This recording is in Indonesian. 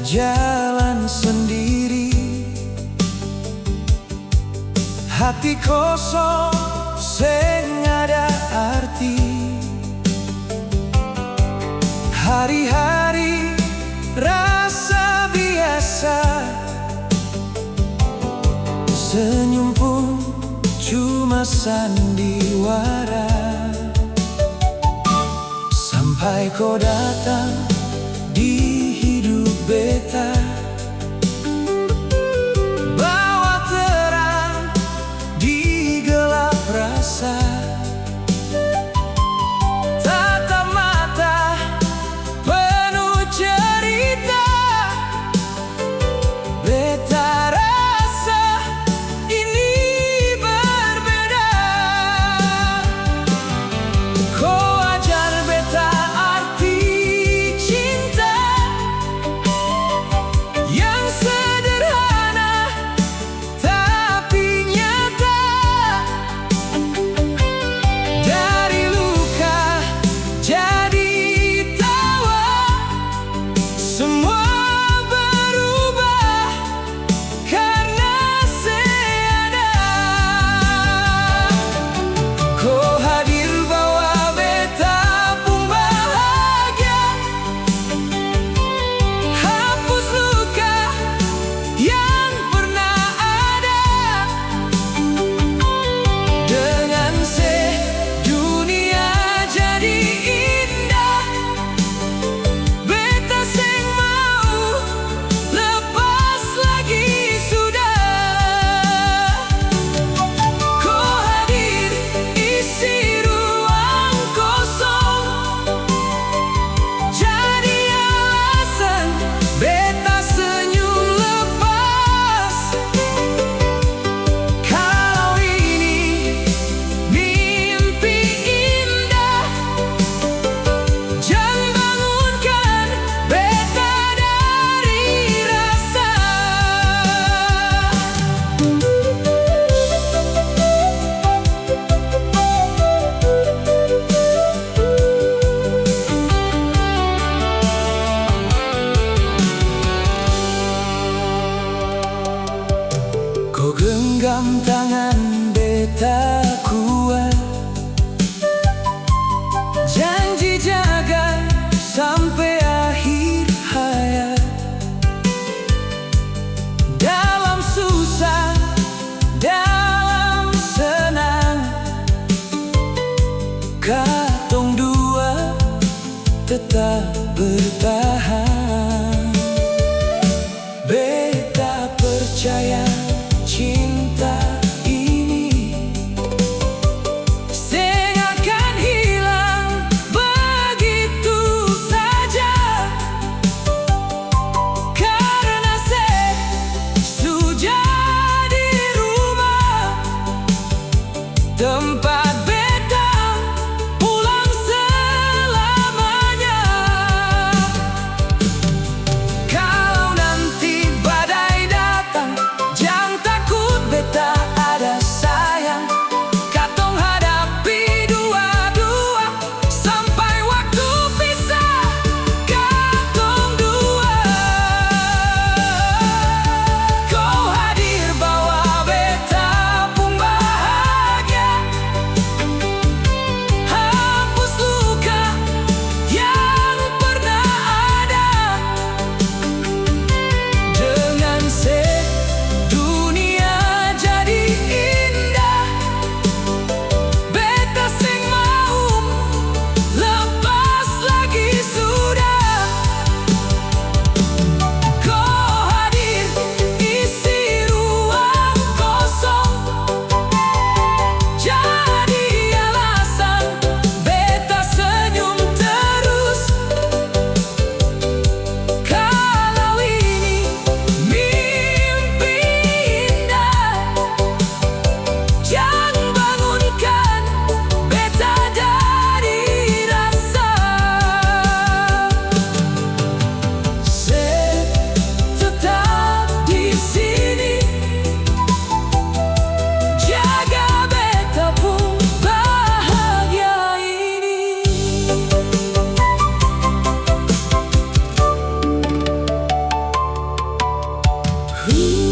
jalan sendiri, hati kosong sing ada arti. Hari-hari rasa biasa, senyum pun cuma sandiwara. Sampai kau datang di hidup beta, bawa terang di gelap rasa. Tatap mata penuh cerita, beta rasa ini berbeda. Kau ajar beta arti cinta yang sederhana tapi nyata. Dari luka jadi tawa, semua berubah karena seada. Kau hadir bawa beta pun bahagia, hapus luka yang pernah ada. Dengan dunia jadi indah, beta sing mau lepas lagi sudah. Kau hadir isi ruang kosong, jadi alasan beta senyum lepas. Kalau ini mimpi indah, jangan bangunkan beta dari rasa. Kau genggam tangan beta kuat, janji jaga sampai akhir hayat. Dalam susah, dalam senang, katong dua tetap bertahan. Beta percaya cinta ini sing akan hilang begitu saja, karena sudah di rumah tempat beta pulang selamanya. Ku